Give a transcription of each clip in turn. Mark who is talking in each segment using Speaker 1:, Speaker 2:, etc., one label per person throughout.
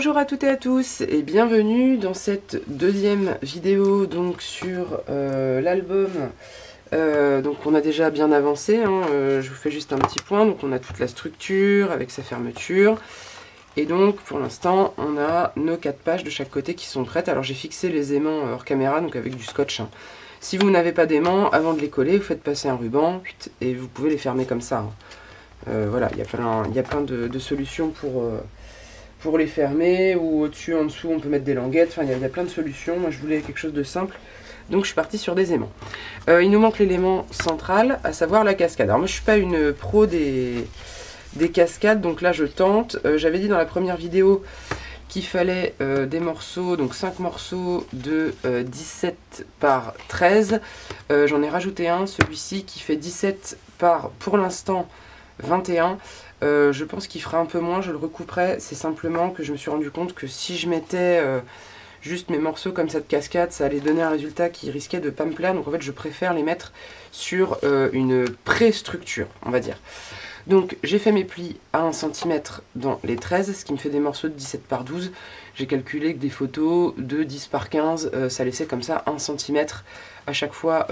Speaker 1: Bonjour à toutes et à tous et bienvenue dans cette deuxième vidéo donc sur l'album. Donc on a déjà bien avancé, hein, je vous fais juste un petit point. Donc on a toute la structure avec sa fermeture. Et donc pour l'instant on a nos 4 pages de chaque côté qui sont prêtes. Alors j'ai fixé les aimants hors caméra, donc avec du scotch, hein. Si vous n'avez pas d'aimants, avant de les coller, vous faites passer un ruban et vous pouvez les fermer comme ça, hein. Voilà, il y a plein de solutions pour les fermer, ou au-dessus, en dessous, on peut mettre des languettes. Enfin, il y a plein de solutions. Moi, je voulais quelque chose de simple, donc je suis partie sur des aimants. Il nous manque l'élément central, à savoir la cascade. Alors moi, je suis pas une pro des cascades, donc là, je tente. J'avais dit dans la première vidéo qu'il fallait des morceaux, donc 5 morceaux de 17 par 13. J'en ai rajouté un, celui-ci, qui fait 17 par, pour l'instant, 21. Je pense qu'il fera un peu moins, je le recouperai. C'est simplement que je me suis rendu compte que si je mettais juste mes morceaux comme ça de cascade, ça allait donner un résultat qui risquait de pas me plaire. Donc en fait, je préfère les mettre sur une pré-structure, on va dire. Donc j'ai fait mes plis à 1 cm dans les 13, ce qui me fait des morceaux de 17 par 12. J'ai calculé que des photos de 10 par 15, ça laissait comme ça 1 cm à chaque fois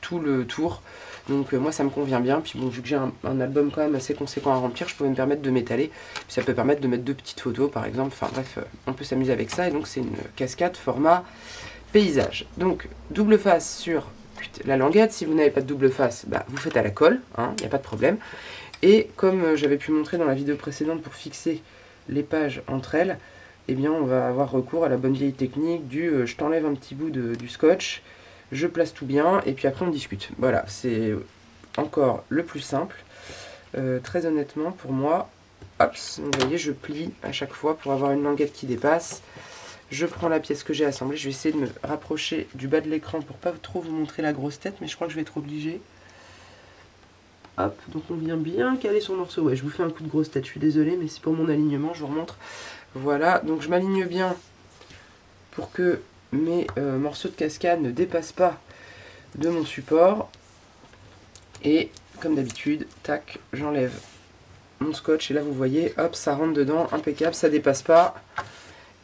Speaker 1: tout le tour. Donc moi ça me convient bien, puis bon, vu que j'ai un album quand même assez conséquent à remplir, je pouvais me permettre de m'étaler, puis ça peut permettre de mettre 2 petites photos par exemple, enfin bref, on peut s'amuser avec ça, et donc c'est une cascade format paysage. Donc double face sur la languette. Si vous n'avez pas de double face, bah, vous faites à la colle, hein, il n'y a pas de problème. Et comme j'avais pu montrer dans la vidéo précédente pour fixer les pages entre elles, eh bien on va avoir recours à la bonne vieille technique du je t'enlève un petit bout du scotch, je place tout bien et puis après on discute. Voilà, c'est encore le plus simple. Très honnêtement pour moi, hop, vous voyez, je plie à chaque fois pour avoir une languette qui dépasse. Je prends la pièce que j'ai assemblée, je vais essayer de me rapprocher du bas de l'écran pour pas trop vous montrer la grosse tête, mais je crois que je vais être obligé. Hop, donc on vient bien caler son morceau. Ouais, je vous fais un coup de grosse tête, je suis désolé, mais c'est pour mon alignement, je vous remontre. Voilà, donc je m'aligne bien pour que mes morceaux de cascade ne dépassent pas de mon support. Et comme d'habitude, tac, j'enlève mon scotch et là vous voyez, hop, ça rentre dedans, impeccable, ça dépasse pas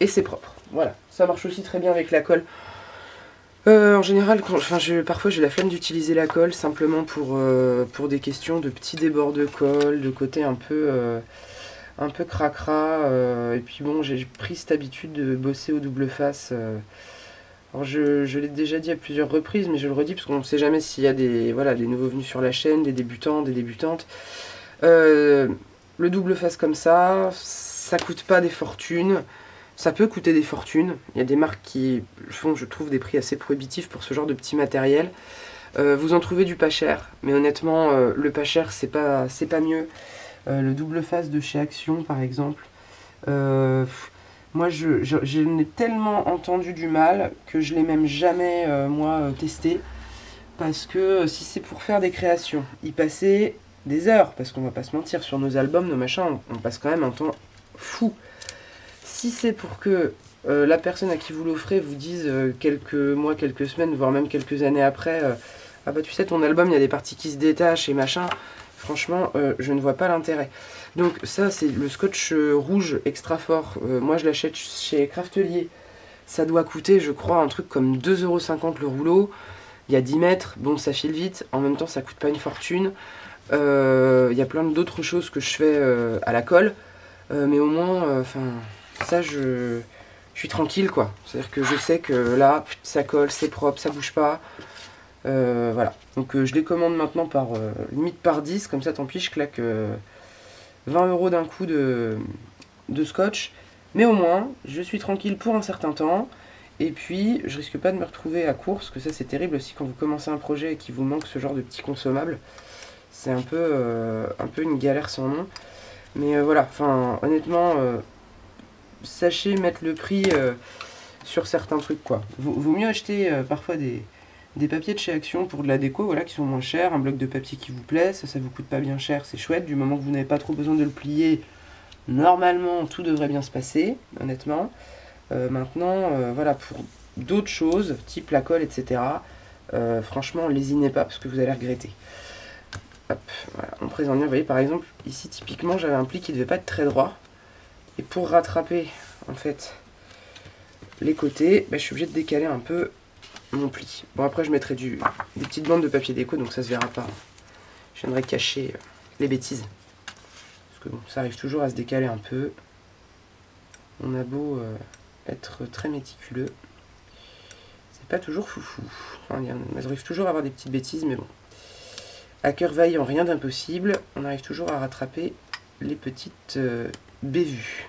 Speaker 1: et c'est propre. Voilà, ça marche aussi très bien avec la colle. En général, parfois j'ai la flemme d'utiliser la colle simplement pour des questions de petits débords de colle, de côté un peu cracra. Et puis bon, j'ai pris cette habitude de bosser au double face. Alors je l'ai déjà dit à plusieurs reprises, mais je le redis parce qu'on ne sait jamais s'il y a des nouveaux venus sur la chaîne, des débutants, des débutantes. Le double face comme ça coûte pas des fortunes. Ça peut coûter des fortunes. Il y a des marques qui font, je trouve, des prix assez prohibitifs pour ce genre de petit matériel. Vous en trouvez du pas cher, mais honnêtement, le pas cher, c'est pas mieux. Le double face de chez Action, par exemple. Moi, je n'ai tellement entendu du mal que je l'ai même jamais, moi, testé. Parce que si c'est pour faire des créations, y passer des heures, parce qu'on va pas se mentir, sur nos albums, nos machins, on passe quand même un temps fou. Si c'est pour que la personne à qui vous l'offrez vous dise quelques mois, quelques semaines, voire même quelques années après, ah bah tu sais, ton album, il y a des parties qui se détachent et machin, franchement, je ne vois pas l'intérêt. Donc ça, c'est le scotch rouge extra fort. Moi, je l'achète chez Craftelier. Ça doit coûter, je crois, un truc comme 2,50 € le rouleau. Il y a 10 mètres, bon, ça file vite. En même temps, ça coûte pas une fortune. Il y a plein d'autres choses que je fais à la colle. Mais au moins, ça, je suis tranquille, quoi. C'est-à-dire que je sais que là, ça colle, c'est propre, ça bouge pas. Voilà. Donc je les commande maintenant par limite par 10, comme ça tant pis, je claque 20 € d'un coup de scotch. Mais au moins, je suis tranquille pour un certain temps. Et puis, je risque pas de me retrouver à court, parce que ça c'est terrible aussi quand vous commencez un projet et qu'il vous manque ce genre de petits consommables. C'est un peu une galère sans nom. Mais voilà, enfin honnêtement, sachez mettre le prix sur certains trucs, quoi. Vaut mieux acheter parfois des papiers de chez Action pour de la déco, voilà, qui sont moins chers, un bloc de papier qui vous plaît, ça vous coûte pas bien cher, c'est chouette, du moment que vous n'avez pas trop besoin de le plier, normalement tout devrait bien se passer, honnêtement. Maintenant, voilà, pour d'autres choses, type la colle, etc., franchement, lésinez pas parce que vous allez regretter. Hop, voilà, on présente bien, vous voyez, par exemple, ici, typiquement, j'avais un pli qui devait pas être très droit, Et pour rattraper en fait les côtés, je suis obligée de décaler un peu mon pli. Bon, après je mettrai des petites bandes de papier déco, donc ça se verra pas. Je viendrai cacher les bêtises. Parce que bon, ça arrive toujours à se décaler un peu. On a beau être très méticuleux, c'est pas toujours foufou. Enfin, on arrive toujours à avoir des petites bêtises, mais bon. À cœur vaillant, rien d'impossible. On arrive toujours à rattraper les petites bévues.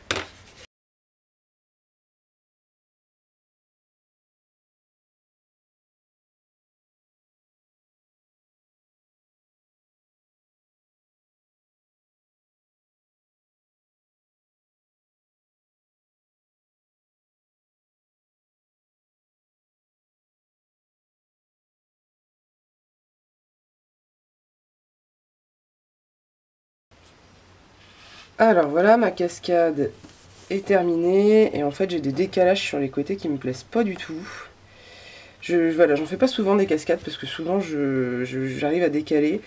Speaker 1: Alors voilà, ma cascade est terminée. Et en fait, j'ai des décalages sur les côtés qui me plaisent pas du tout. Voilà, j'en fais pas souvent des cascades parce que souvent j'arrive à décaler.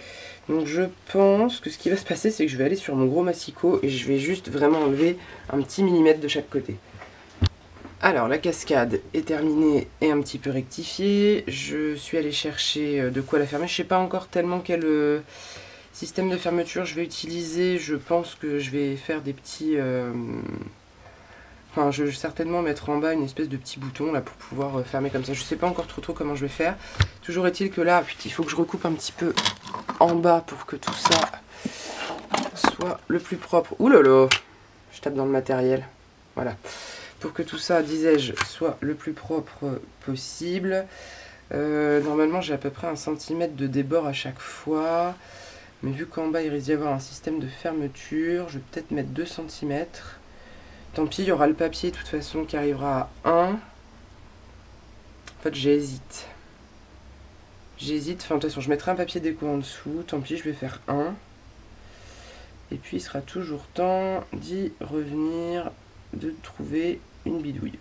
Speaker 1: Donc je pense que ce qui va se passer, c'est que je vais aller sur mon gros massicot et je vais juste vraiment enlever un petit millimètre de chaque côté. Alors la cascade est terminée et un petit peu rectifiée. Je suis allée chercher de quoi la fermer. Je sais pas encore tellement quel système de fermeture je vais utiliser. Je pense que je vais faire des petits... Enfin, je vais certainement mettre en bas une espèce de petit bouton là pour pouvoir fermer comme ça. Je sais pas encore trop comment je vais faire. Toujours est-il que là, putain, il faut que je recoupe un petit peu en bas pour que tout ça soit le plus propre. Ouh là là, je tape dans le matériel. Voilà. Pour que tout ça, disais-je, soit le plus propre possible. Normalement, j'ai à peu près 1 cm de débord à chaque fois. Mais vu qu'en bas, il risque d'y avoir un système de fermeture, je vais peut-être mettre 2 cm. Tant pis, il y aura le papier de toute façon qui arrivera à 1. En fait, j'hésite. Enfin, de toute façon, je mettrai un papier déco en dessous. Tant pis, je vais faire 1. Et puis, il sera toujours temps d'y revenir, de trouver une bidouille.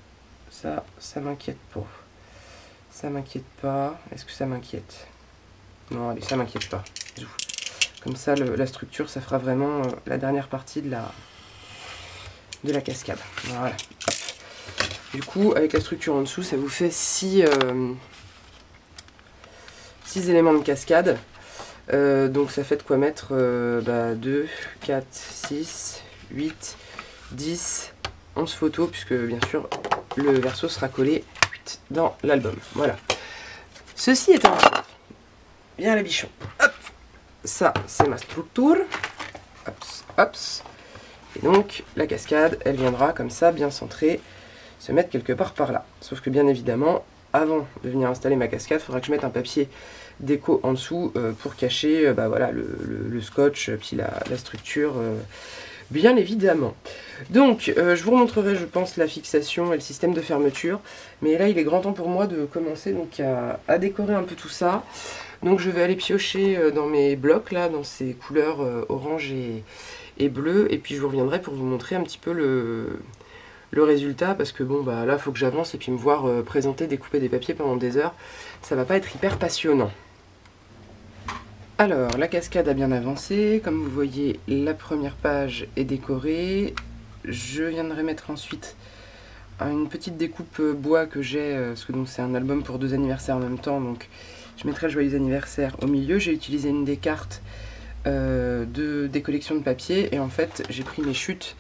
Speaker 1: Ça m'inquiète pas. Ça m'inquiète pas. Est-ce que ça m'inquiète? Non, allez, ça m'inquiète pas. Comme ça, la structure, ça fera vraiment la dernière partie de la cascade. Voilà. Hop. Du coup, avec la structure en dessous, ça vous fait 6 éléments de cascade. Donc ça fait de quoi mettre 2, 4, 6, 8, 10, 11 photos, puisque bien sûr le verso sera collé dans l'album. Voilà. Ceci étant bien la bichon. Hop. Ça, c'est ma structure. Hops, hops. Et donc, la cascade, elle viendra comme ça, bien centrée, se mettre quelque part par là. Sauf que bien évidemment, avant de venir installer ma cascade, il faudra que je mette un papier déco en dessous pour cacher voilà, le scotch, puis la structure, bien évidemment. Donc, je vous remontrerai, je pense, la fixation et le système de fermeture. Mais là, il est grand temps pour moi de commencer donc, à décorer un peu tout ça. Donc, je vais aller piocher dans mes blocs, là, dans ces couleurs orange et bleu. Et puis, je vous reviendrai pour vous montrer un petit peu le résultat. Parce que, bon, là, il faut que j'avance et puis me voir présenter, découper des papiers pendant des heures. Ça va pas être hyper passionnant. Alors, la cascade a bien avancé. Comme vous voyez, la première page est décorée. Je viendrai mettre ensuite une petite découpe bois que j'ai, parce que c'est un album pour 2 anniversaires en même temps, donc je mettrai le joyeux anniversaire au milieu. J'ai utilisé une des cartes des collections de papier, et en fait j'ai pris mes chutes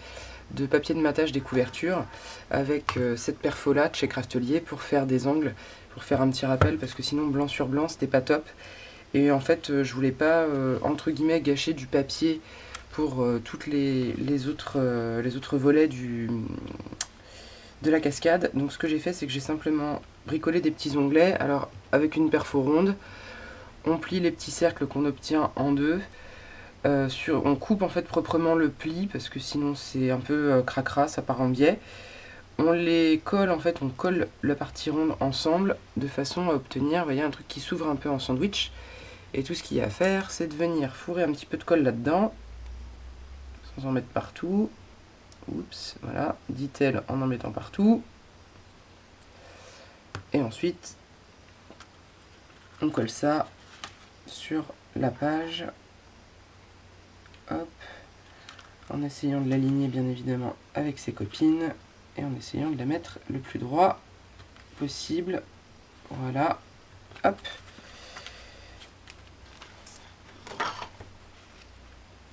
Speaker 1: de papier de matage des couvertures avec cette perfo-là de chez Craftelier pour faire des angles, pour faire un petit rappel, parce que sinon blanc sur blanc c'était pas top. Et en fait, je voulais pas, entre guillemets, gâcher du papier pour toutes les autres volets de la cascade. Donc ce que j'ai fait, c'est que j'ai simplement bricolé des petits onglets. Alors, avec une perfo ronde, on plie les petits cercles qu'on obtient en deux. On coupe en fait proprement le pli, parce que sinon c'est un peu cracra, ça part en biais. On les colle, en fait, on colle la partie ronde ensemble, de façon à obtenir, vous voyez, un truc qui s'ouvre un peu en sandwich. Et tout ce qu'il y a à faire, c'est de venir fourrer un petit peu de colle là-dedans, sans en mettre partout. Oups, voilà, dit-elle en mettant partout. Et ensuite, on colle ça sur la page. Hop, en essayant de l'aligner bien évidemment avec ses copines et en essayant de la mettre le plus droit possible. Voilà, hop.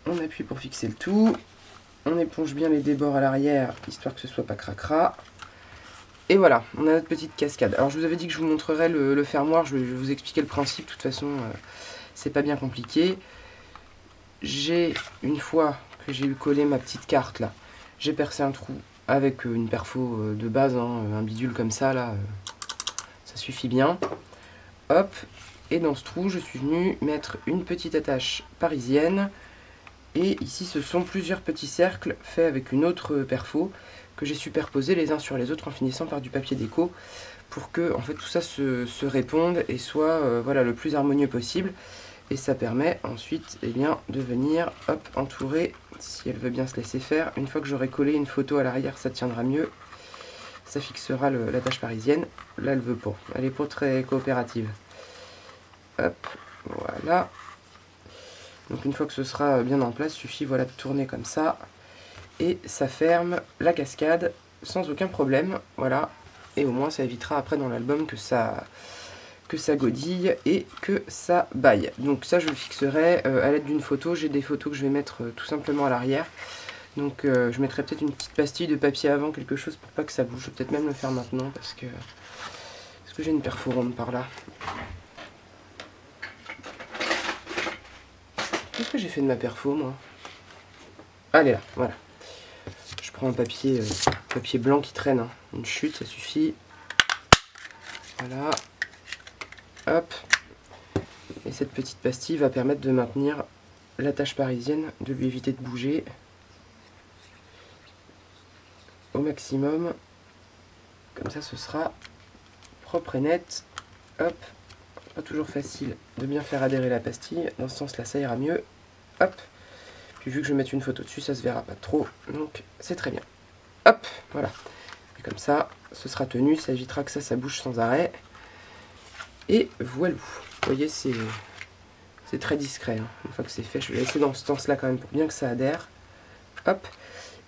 Speaker 1: On appuie pour fixer le tout. On éponge bien les débords à l'arrière, histoire que ce soit pas cracra. Et voilà, on a notre petite cascade. Alors je vous avais dit que je vous montrerais le fermoir, je vais vous expliquer le principe, de toute façon c'est pas bien compliqué. Une fois que j'ai eu collé ma petite carte là, j'ai percé un trou avec une perfo de base, hein, un bidule comme ça là, ça suffit bien. Hop, et dans ce trou je suis venu mettre une petite attache parisienne. Et ici ce sont plusieurs petits cercles faits avec une autre perfo que j'ai superposé les uns sur les autres en finissant par du papier déco pour que en fait tout ça se réponde et soit voilà, le plus harmonieux possible. Et ça permet ensuite bien, de venir hop, entourer, si elle veut bien se laisser faire. Une fois que j'aurai collé une photo à l'arrière, ça tiendra mieux. Ça fixera la tâche parisienne. Là elle veut pas, elle est pas très coopérative. Hop, voilà. Donc une fois que ce sera bien en place, il suffit voilà, de tourner comme ça. Et ça ferme la cascade sans aucun problème. Voilà. Et au moins ça évitera après dans l'album que ça godille et que ça baille. Donc ça je le fixerai à l'aide d'une photo. J'ai des photos que je vais mettre tout simplement à l'arrière. Donc je mettrai peut-être une petite pastille de papier avant, quelque chose pour pas que ça bouge. Je vais peut-être même le faire maintenant parce que j'ai une perfo ronde par là. Qu'est-ce que j'ai fait de ma perfo, moi? Ah, elle est là, voilà. Je prends un papier blanc qui traîne, hein. Une chute, ça suffit. Voilà. Hop. Et cette petite pastille va permettre de maintenir la tâche parisienne, de lui éviter de bouger au maximum. Comme ça, ce sera propre et net. Hop. Pas toujours facile de bien faire adhérer la pastille. Dans ce sens-là, ça ira mieux. Hop. Puis vu que je vais mettre une photo dessus, ça se verra pas trop. Donc, c'est très bien. Hop. Voilà. Et comme ça, ce sera tenu. Ça évitera que ça bouge sans arrêt. Et voilà. Vous voyez, c'est très discret. Hein. Une fois que c'est fait, je vais laisser dans ce sens-là quand même pour bien que ça adhère. Hop.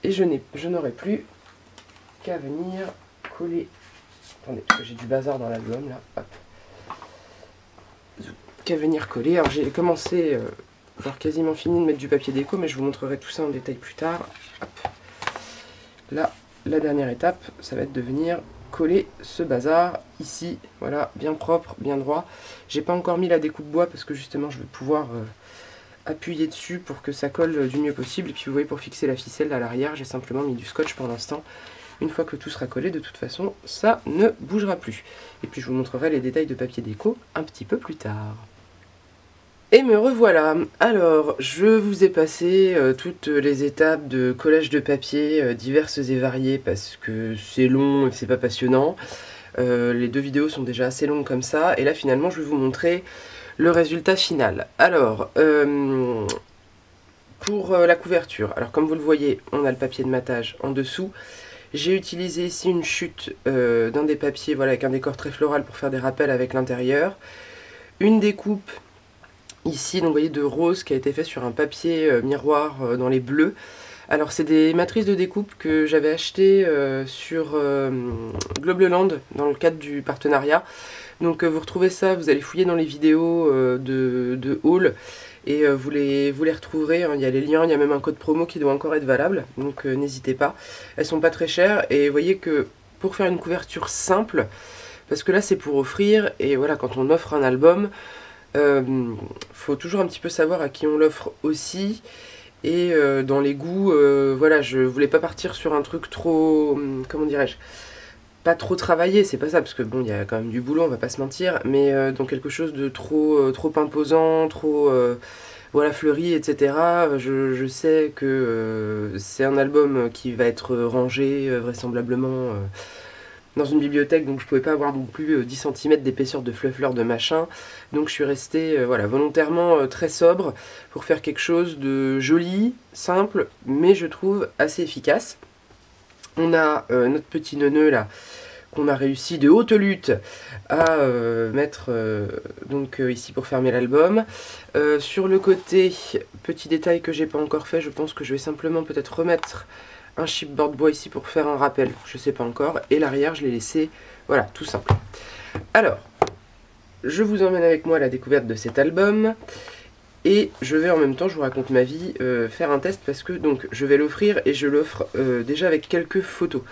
Speaker 1: Et je n'aurai plus qu'à venir coller. Attendez, parce que j'ai du bazar dans l'album là. Hop. Qu'à venir coller. Alors j'ai commencé, voire quasiment fini de mettre du papier déco, mais je vous montrerai tout ça en détail plus tard. Hop. Là, la dernière étape, ça va être de venir coller ce bazar ici, voilà, bien propre, bien droit. J'ai pas encore mis la découpe bois parce que justement je vais pouvoir appuyer dessus pour que ça colle du mieux possible. Et puis vous voyez, pour fixer la ficelle à l'arrière, j'ai simplement mis du scotch pour l'instant. Une fois que tout sera collé, de toute façon, ça ne bougera plus. Et puis je vous montrerai les détails de papier déco un petit peu plus tard. Et me revoilà. Alors, je vous ai passé toutes les étapes de collage de papier diverses et variées parce que c'est long et c'est pas passionnant. Les deux vidéos sont déjà assez longues comme ça. Et là, finalement, je vais vous montrer le résultat final. Alors, pour la couverture, alors comme vous le voyez, on a le papier de matage en dessous. J'ai utilisé ici une chute d'un des papiers, voilà, avec un décor très floral pour faire des rappels avec l'intérieur. Une découpe ici, donc vous voyez, de rose qui a été fait sur un papier miroir dans les bleus. Alors c'est des matrices de découpe que j'avais achetées sur Globleland dans le cadre du partenariat. Donc vous retrouvez ça, vous allez fouiller dans les vidéos de haul et vous les retrouverez, hein. Il y a les liens, il y a même un code promo qui doit encore être valable, donc n'hésitez pas. Elles sont pas très chères et vous voyez que pour faire une couverture simple, parce que là c'est pour offrir, et voilà, quand on offre un album, faut toujours un petit peu savoir à qui on l'offre aussi. Et dans les goûts, voilà, je voulais pas partir sur un truc trop, comment dirais-je, pas trop travaillé, c'est pas ça, parce que bon, il y a quand même du boulot, on va pas se mentir, mais dans quelque chose de trop imposant, trop, voilà, fleuri, etc. Je sais que c'est un album qui va être rangé, vraisemblablement, dans une bibliothèque, donc je pouvais pas avoir non plus 10 cm d'épaisseur de fluffler de machin, donc je suis restée voilà, volontairement très sobre pour faire quelque chose de joli, simple, mais je trouve assez efficace. On a notre petit neuneu là qu'on a réussi de haute lutte à mettre donc ici pour fermer l'album. Sur le côté, petit détail que j'ai pas encore fait, je pense que je vais simplement peut-être remettre un chipboard bois ici pour faire un rappel, je sais pas encore, et l'arrière je l'ai laissé, voilà, tout simple. Alors, je vous emmène avec moi à la découverte de cet album, et je vais en même temps, je vous raconte ma vie, faire un test parce que donc je vais l'offrir et je l'offre déjà avec quelques photos.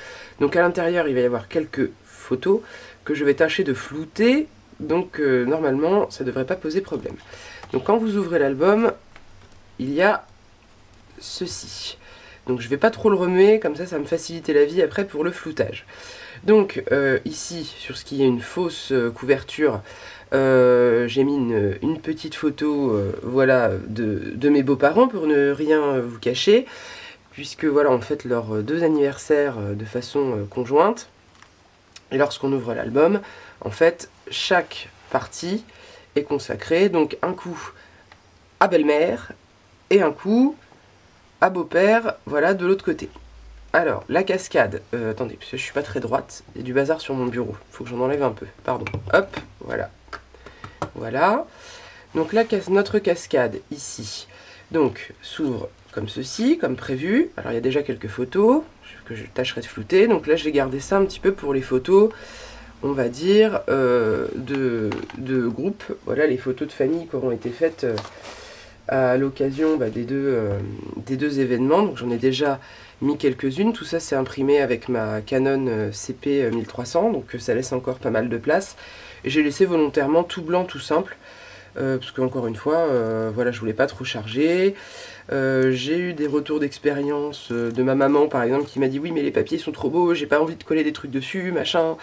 Speaker 1: Donc à l'intérieur il va y avoir quelques photos que je vais tâcher de flouter, donc normalement ça ne devrait pas poser problème. Donc quand vous ouvrez l'album, il y a ceci. Donc je ne vais pas trop le remuer, comme ça me facilite la vie après pour le floutage. Donc ici, sur ce qui est une fausse couverture, j'ai mis une petite photo voilà, de mes beaux-parents pour ne rien vous cacher, puisque voilà, on fête leurs 2 anniversaires de façon conjointe. Et lorsqu'on ouvre l'album, en fait, chaque partie est consacrée, donc un coup à belle-mère et un coup à beau-père, voilà, de l'autre côté. Alors, la cascade, attendez, parce que je suis pas très droite, il y a du bazar sur mon bureau, faut que j'en enlève un peu, pardon, hop, voilà. Voilà, donc notre cascade ici, donc s'ouvre comme ceci, comme prévu. Alors il y a déjà quelques photos que je tâcherai de flouter, donc là j'ai gardé ça un petit peu pour les photos, on va dire, de groupe. Voilà les photos de famille qui auront été faites à l'occasion des deux événements, donc j'en ai déjà mis quelques-unes. Tout ça c'est imprimé avec ma Canon CP 1300, donc ça laisse encore pas mal de place. Et j'ai laissé volontairement tout blanc, tout simple, parce qu'encore une fois, voilà, je voulais pas trop charger. J'ai eu des retours d'expérience de ma maman par exemple qui m'a dit oui mais les papiers sont trop beaux, j'ai pas envie de coller des trucs dessus, machin.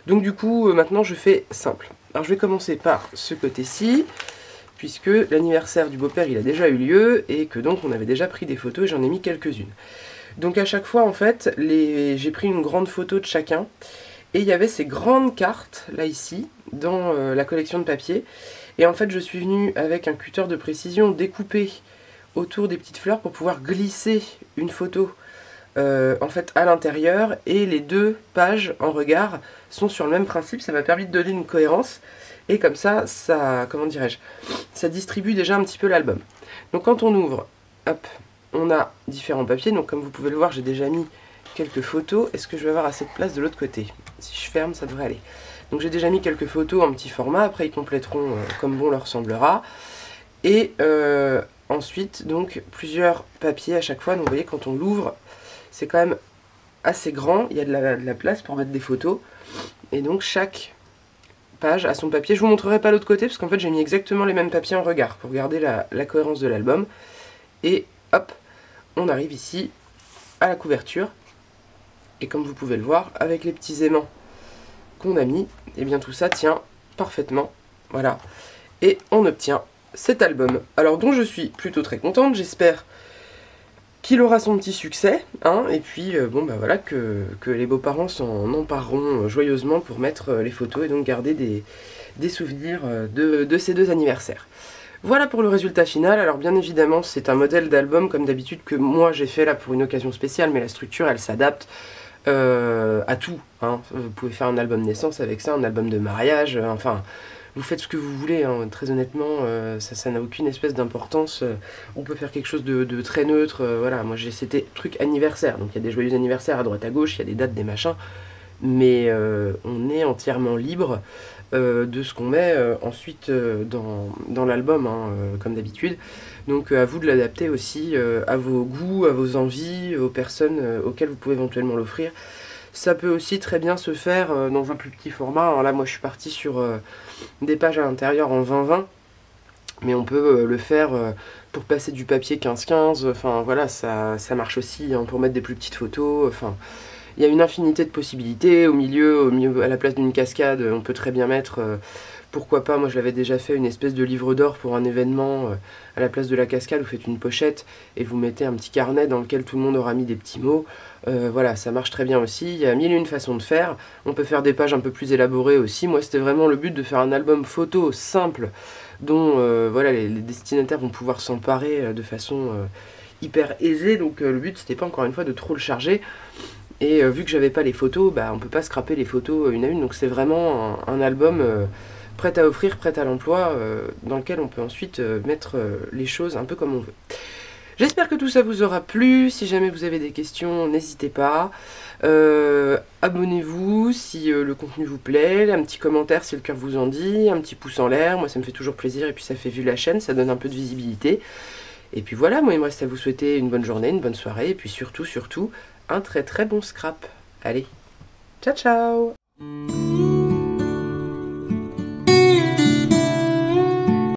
Speaker 1: Donc du coup maintenant je fais simple. Alors je vais commencer par ce côté-ci, puisque l'anniversaire du beau-père il a déjà eu lieu et que donc on avait déjà pris des photos et j'en ai mis quelques-unes. Donc à chaque fois en fait, j'ai pris une grande photo de chacun. Et il y avait ces grandes cartes, là ici, dans la collection de papier. Et en fait, je suis venue avec un cutter de précision découper autour des petites fleurs pour pouvoir glisser une photo en fait à l'intérieur. Et les 2 pages en regard sont sur le même principe. Ça m'a permis de donner une cohérence. Et comme ça, comment dirais-je, ça distribue déjà un petit peu l'album. Donc quand on ouvre, hop, on a différents papiers. Donc comme vous pouvez le voir, j'ai déjà mis quelques photos. Est-ce que je vais avoir assez de place de l'autre côté? Si je ferme, ça devrait aller. Donc j'ai déjà mis quelques photos en petit format. Après, ils compléteront comme bon leur semblera. Et ensuite, donc, plusieurs papiers à chaque fois. Donc vous voyez, quand on l'ouvre, c'est quand même assez grand. Il y a de la place pour mettre des photos. Et donc, chaque page a son papier. Je vous montrerai pas l'autre côté, parce qu'en fait, j'ai mis exactement les mêmes papiers en regard pour garder la cohérence de l'album. Et hop, on arrive ici à la couverture. Et comme vous pouvez le voir, avec les petits aimants qu'on a mis, et bien tout ça tient parfaitement. Voilà. Et on obtient cet album. Alors dont je suis plutôt très contente, j'espère qu'il aura son petit succès. Hein, et puis bon bah voilà, que les beaux-parents s'en empareront joyeusement pour mettre les photos et donc garder des souvenirs de ces 2 anniversaires. Voilà pour le résultat final. Alors bien évidemment c'est un modèle d'album comme d'habitude que moi j'ai fait là pour une occasion spéciale, mais la structure elle s'adapte à tout, hein. Vous pouvez faire un album naissance avec ça, un album de mariage, enfin vous faites ce que vous voulez, hein. Très honnêtement ça n'a aucune espèce d'importance, on peut faire quelque chose de très neutre, voilà, moi c'était truc anniversaire, donc il y a des joyeux anniversaires à droite à gauche, il y a des dates, des machins, mais on est entièrement libre de ce qu'on met ensuite dans l'album, hein, comme d'habitude. Donc à vous de l'adapter aussi à vos goûts, à vos envies, aux personnes auxquelles vous pouvez éventuellement l'offrir. Ça peut aussi très bien se faire dans un plus petit format. Alors là moi je suis partie sur des pages à l'intérieur en 20-20, mais on peut le faire pour passer du papier 15-15, enfin voilà, ça marche aussi, hein, pour mettre des plus petites photos, enfin il y a une infinité de possibilités. Au milieu, à la place d'une cascade, on peut très bien mettre, pourquoi pas, moi je l'avais déjà fait, une espèce de livre d'or pour un événement. À la place de la cascade, vous faites une pochette et vous mettez un petit carnet dans lequel tout le monde aura mis des petits mots. Voilà, ça marche très bien aussi. Il y a 1001 façons de faire. On peut faire des pages un peu plus élaborées aussi. Moi, c'était vraiment le but de faire un album photo simple dont voilà, les destinataires vont pouvoir s'emparer de façon hyper aisée. Donc le but, c'était pas encore une fois de trop le charger. Et vu que j'avais pas les photos, bah, on peut pas scraper les photos une à une. Donc c'est vraiment un album prêt à offrir, prêt à l'emploi, dans lequel on peut ensuite mettre les choses un peu comme on veut. J'espère que tout ça vous aura plu. Si jamais vous avez des questions, n'hésitez pas. Abonnez-vous si le contenu vous plaît, un petit commentaire si le cœur vous en dit, un petit pouce en l'air, moi ça me fait toujours plaisir et puis ça fait vivre la chaîne, ça donne un peu de visibilité. Et puis voilà, moi il me reste à vous souhaiter une bonne journée, une bonne soirée et puis surtout, un très très bon scrap. Allez, ciao ciao!